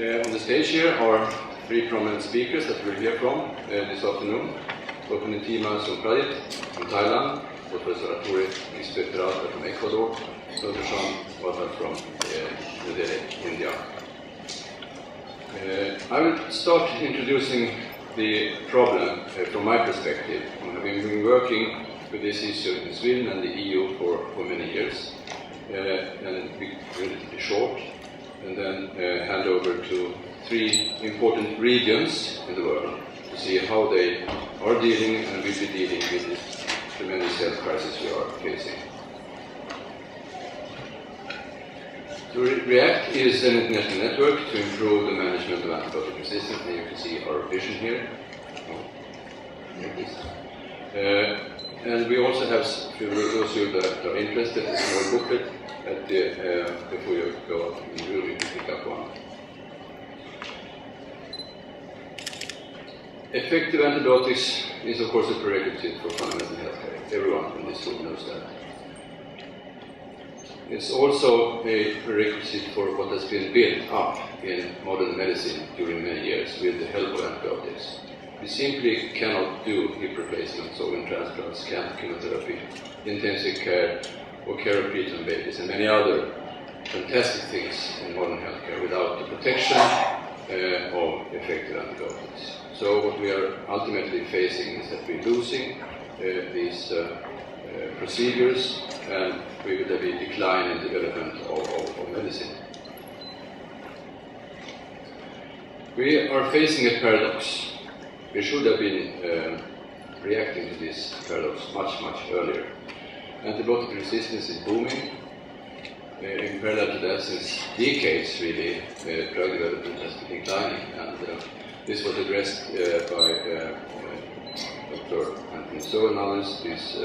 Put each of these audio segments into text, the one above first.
On the stage here are three prominent speakers that we'll hear from this afternoon. Dr. Nitima Sompradit from Thailand, Professor Arturi Ispetrata from Ecuador, Dr. Sean Otto from New Delhi, India. I will start introducing the problem from my perspective. I've been working with this issue in Sweden and the EU for many years, and it'll be relatively short, and then hand over to three important regions in the world to see how they are dealing and will be dealing with this tremendous health crisis we are facing. So ReAct is an international network to improve the management of antibiotic resistance, and you can see our vision here. And we also have, for those of you that are interested, a small booklet at the, before you go out in the room, you can pick up one. Effective antibiotics is of course a prerequisite for fundamental healthcare. Everyone in this room knows that. It's also a prerequisite for what has been built up in modern medicine during many years with the help of antibiotics. We simply cannot do hip replacements, organ transplants, cancer chemotherapy, intensive care, or care of preterm babies, and many other fantastic things in modern healthcare without the protection of effective antibiotics. So what we are ultimately facing is that we're losing these procedures, and we will have a decline in development of medicine. We are facing a paradox. We should have been reacting to this paradox much earlier. Antibiotic resistance is booming. In parallel to that, since decades really, drug development has been declining, and this was addressed by Dr. Anthony So and others this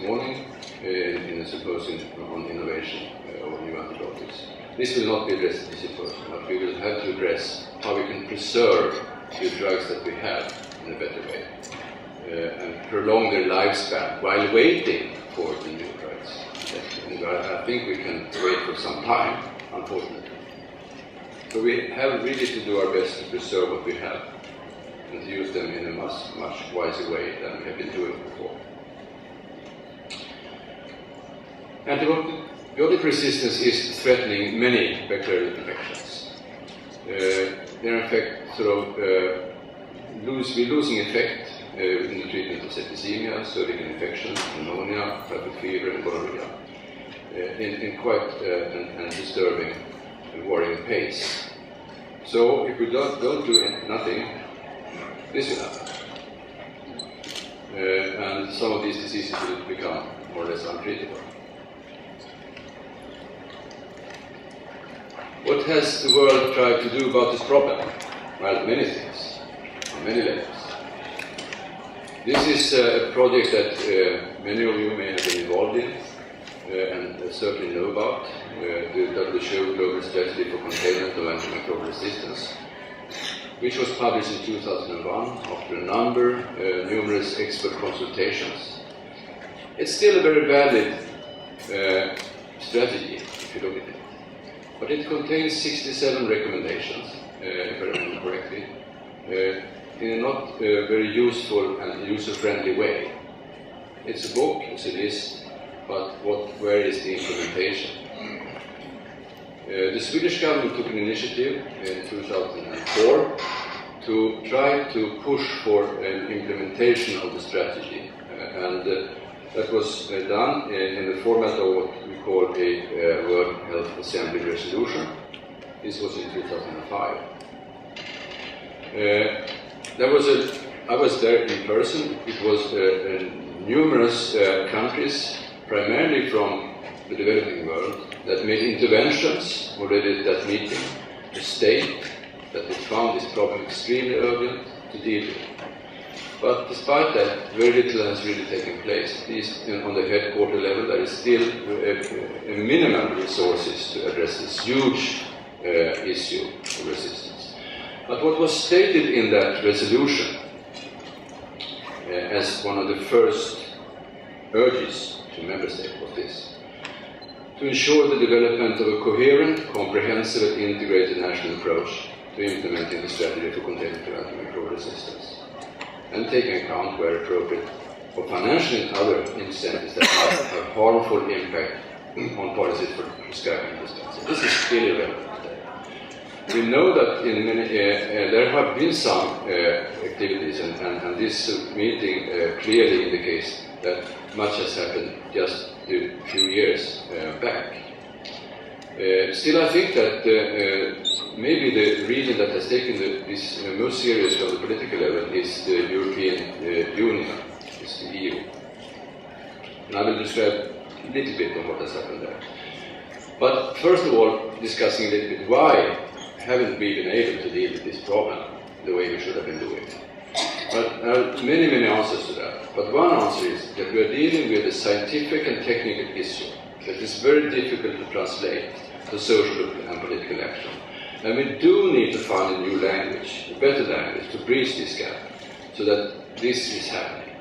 morning in a symposium on innovation of new antibiotics. This will not be addressed in this symposium, but we will have to address how we can preserve the drugs that we have in a better way and prolong their lifespan while waiting for the new drugs. And I think we can wait for some time, unfortunately. So we have really to do our best to preserve what we have and to use them in a much wiser way than we have been doing before. Antibiotic resistance is threatening many bacterial infections. They're in fact we're losing effect in the treatment of septicemia, cervical infection, pneumonia, typhoid fever, and gonorrhea in quite an disturbing and worrying pace. So if we don't do nothing, this will happen. And some of these diseases will become more or less untreatable. What has the world tried to do about this problem? Well, many things, on many levels. This is a project that many of you may have been involved in and certainly know about, the WHO Global Strategy for Containment of Antimicrobial Resistance, which was published in 2001 after numerous expert consultations. It's still a very valid strategy, if you look at it. But it contains 67 recommendations, if I remember correctly, in a not very useful and user-friendly way. It's a book, it's a list, but where is the implementation? The Swedish government took an initiative in 2004 to try to push for an implementation of the strategy, and that was done in the format of what we call a World Health Assembly resolution. This was in 2005. I was there in person. It was numerous countries, primarily from the developing world, that made interventions already at that meeting to state that they found this problem extremely urgent to deal with. But despite that, very little has really taken place. At least on the headquarter level, there is still a minimum resources to address this huge issue of resistance. But what was stated in that resolution as one of the first urges to member states was this: to ensure the development of a coherent, comprehensive and integrated national approach to implementing the strategy for containment of antimicrobial resistance, and taking account where appropriate of financial and other incentives that might have harmful impact on policies for prescribing and dispensing. This is clearly relevant today. We know that in many, there have been some activities, and this meeting clearly indicates that much has happened just a few years back. Still, I think that maybe the region that has taken this most seriously on the political level is the European Union, is the EU. And I will describe a little bit on what has happened there. But first of all, discussing a little bit why haven't we been able to deal with this problem the way we should have been doing. But there are many, many answers to that. But one answer is that we are dealing with a scientific and technical issue that is very difficult to translate to social and political action. And we do need to find a new language, a better language, to bridge this gap, so that this is happening.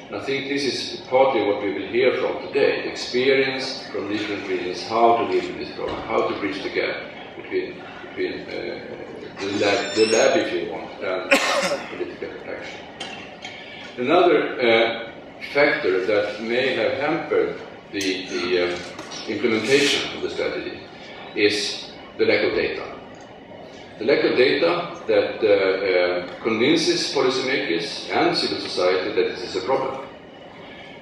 And I think this is partly what we will hear from today, the experience from different regions, how to deal with this problem, how to bridge the gap between the lab, if you want, and political action. Another factor that may have hampered the implementation of the strategy is the lack of data. The lack of data that convinces policymakers and civil society that this is a problem.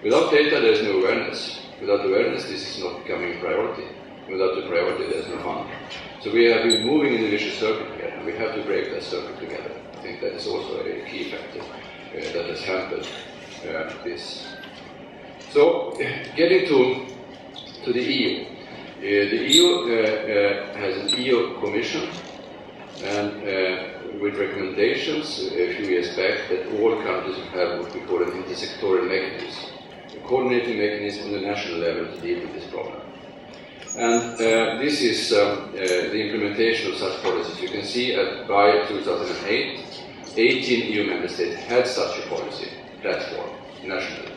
Without data, there is no awareness. Without awareness, this is not becoming a priority. Without the priority, there is no fund. So we have been moving in a vicious circle here, and we have to break that circle together. I think that is also a key factor that has hampered this. So, getting to the EU. The EU has an EU Commission, and with recommendations a few years back that all countries will have what we call an intersectoral mechanism, a coordinating mechanism on the national level to deal with this problem. And this is the implementation of such policies. You can see that by 2008, 18 EU member states had such a policy platform nationally.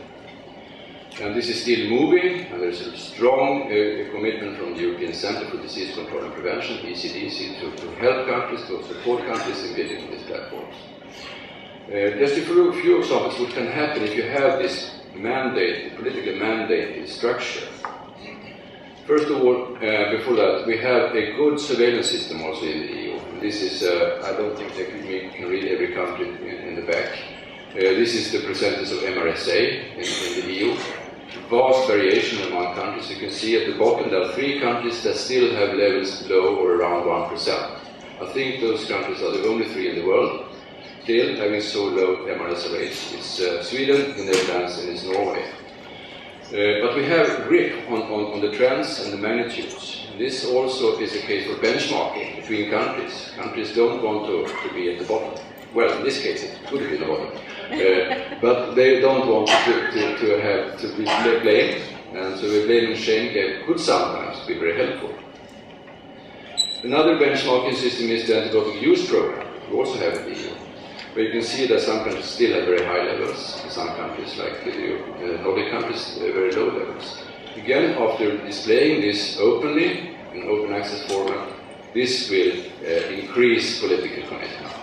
And this is still moving, and there is a strong commitment from the European Centre for Disease Control and Prevention, ECDC, to help countries, to support countries in building these platforms. Just a few examples what can happen if you have this mandate, political mandated structure. First of all, before that, we have a good surveillance system also in the EU. This is, I don't think that we can read every country in the back. This is the percentage of MRSA in the EU. Vast variation among countries. You can see at the bottom there are 3 countries that still have levels below or around 1%. I think those countries are the only 3 in the world still having so low MRSA rates. It's Sweden, the Netherlands, and it's Norway. But we have grip on the trends and the magnitudes. This also is a case for benchmarking between countries. Countries don't want to be at the bottom. Well, in this case, it could be the bottom. But they don't want to be blamed, and so the blame and shame game could sometimes be very helpful. Another benchmarking system is the antibiotic use program. We also have in the EU, where you can see that some countries still have very high levels, in some countries, like the Nordic countries, very low levels. Again, after displaying this openly, in open access format, this will increase political commitment.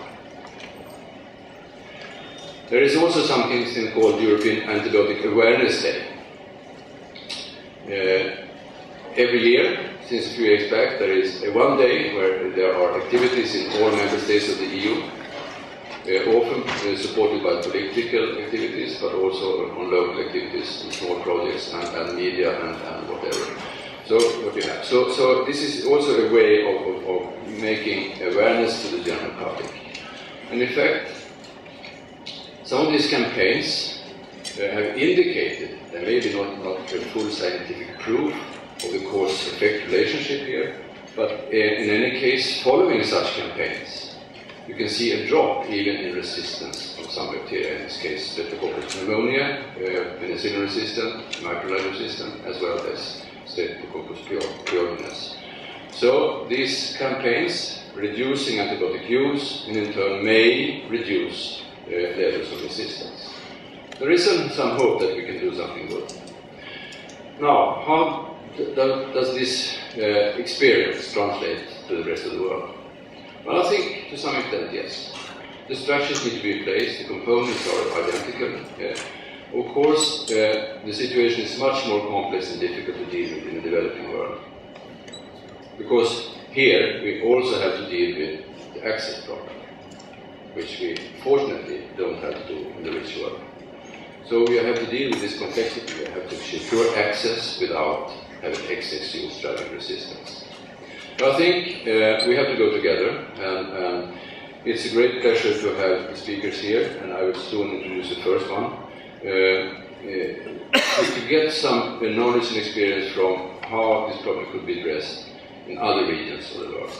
There is also something called European Antibiotic Awareness Day. Every year, since a few years back, there is one day where there are activities in all member states of the EU, often supported by political activities, but also on local activities, and small projects, and media, and whatever. So what we have. So this is also a way of making awareness to the general public. And in fact, some of these campaigns have indicated, there may be not a full scientific proof of the cause-effect relationship here, but in any case, following such campaigns, you can see a drop even in resistance of some bacteria, in this case Streptococcus pneumonia, penicillin resistant, microlider resistant, as well as Streptococcus pyogenes. So these campaigns reducing antibiotic use, and in turn may reduce levels of resistance. There is some hope that we can do something good. Now, how does this experience translate to the rest of the world? Well, I think to some extent, yes. The structures need to be in place, the components are identical. Of course, the situation is much more complex and difficult to deal with in the developing world. Because here we also have to deal with the access problem, which we fortunately don't have to do in the rich world. So we have to deal with this complexity. We have to secure access without having excess use traffic resistance. So I think we have to go together, and it's a great pleasure to have the speakers here, and I will soon introduce the first one. To get some knowledge and experience from how this problem could be addressed in other regions of the world.